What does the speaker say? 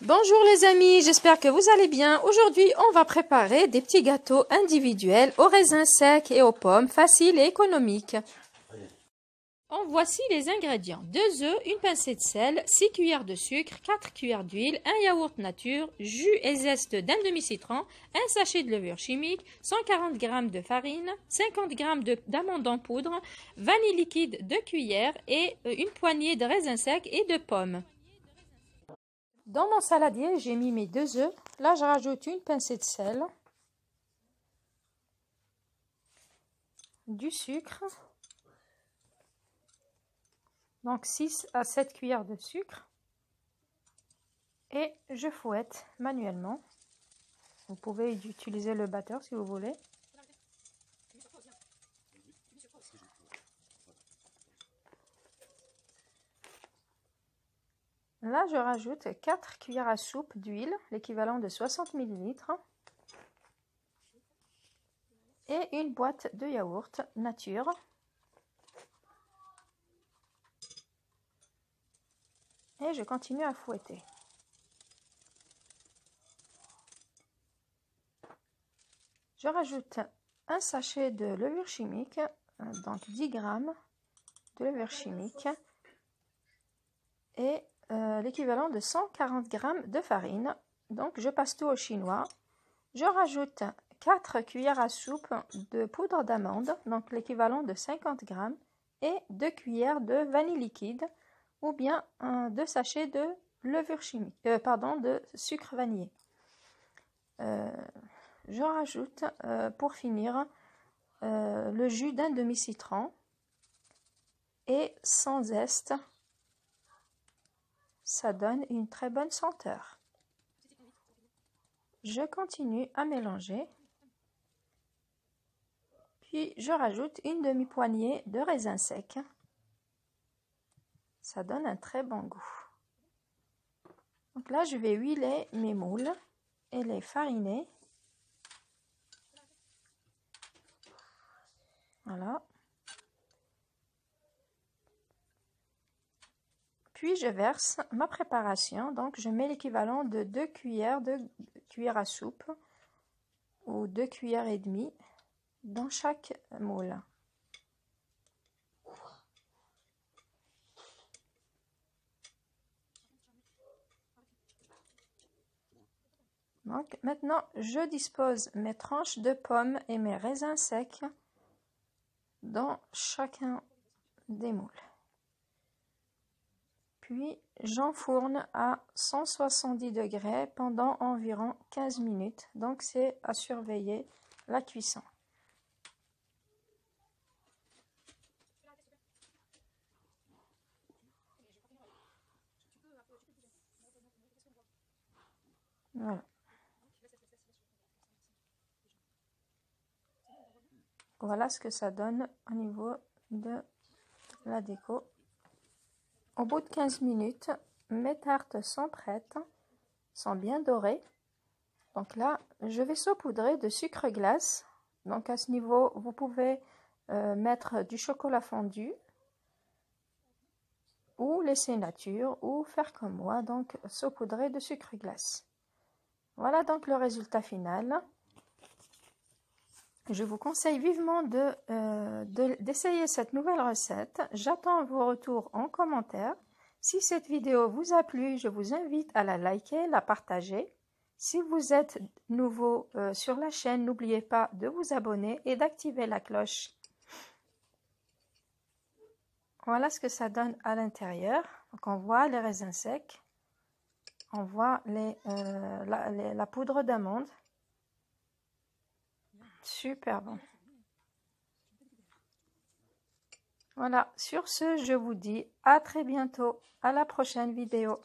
Bonjour les amis, j'espère que vous allez bien. Aujourd'hui, on va préparer des petits gâteaux individuels aux raisins secs et aux pommes, faciles et économiques. Voici les ingrédients. 2 œufs, une pincée de sel, 6 cuillères de sucre, 4 cuillères d'huile, un yaourt nature, jus et zeste d'un demi-citron, un sachet de levure chimique, 140 g de farine, 50 g d'amandes en poudre, vanille liquide 2 cuillères et une poignée de raisins secs et de pommes. Dans mon saladier, j'ai mis mes 2 œufs. Là, je rajoute une pincée de sel, du sucre, donc 6 à 7 cuillères de sucre, et je fouette manuellement. Vous pouvez utiliser le batteur si vous voulez. Là, je rajoute 4 cuillères à soupe d'huile, l'équivalent de 60 ml, et une boîte de yaourt nature. Et je continue à fouetter. Je rajoute un sachet de levure chimique, donc 10 g de levure chimique, et l'équivalent de 140 g de farine. Donc je passe tout au chinois. Je rajoute 4 cuillères à soupe de poudre d'amande, donc l'équivalent de 50 g, et 2 cuillères de vanille liquide, ou bien 2 sachets de levure chimique, de sucre vanillé. Je rajoute pour finir le jus d'un demi-citron, et sans zeste, ça donne une très bonne senteur. Je continue à mélanger, puis je rajoute une demi-poignée de raisins secs. Ça donne un très bon goût. Donc là, je vais huiler mes moules et les fariner. Voilà. Puis je verse ma préparation. Donc je mets l'équivalent de 2 cuillères à soupe ou 2 cuillères et demie dans chaque moule. Donc maintenant, je dispose mes tranches de pommes et mes raisins secs dans chacun des moules. Puis j'enfourne à 170 degrés pendant environ 15 minutes. Donc c'est à surveiller la cuisson. Voilà. Voilà ce que ça donne au niveau de la déco. Au bout de 15 minutes, mes tartes sont prêtes, sont bien dorées. Donc là, je vais saupoudrer de sucre glace. Donc à ce niveau, vous pouvez mettre du chocolat fondu ou laisser nature ou faire comme moi, donc saupoudrer de sucre glace. Voilà donc le résultat final. Je vous conseille vivement d'essayer cette nouvelle recette. J'attends vos retours en commentaire. Si cette vidéo vous a plu, je vous invite à la liker, la partager. Si vous êtes nouveau sur la chaîne, n'oubliez pas de vous abonner et d'activer la cloche. Voilà ce que ça donne à l'intérieur. Donc on voit les raisins secs, on voit la poudre d'amande. Super bon. Voilà, sur ce, je vous dis à très bientôt, à la prochaine vidéo.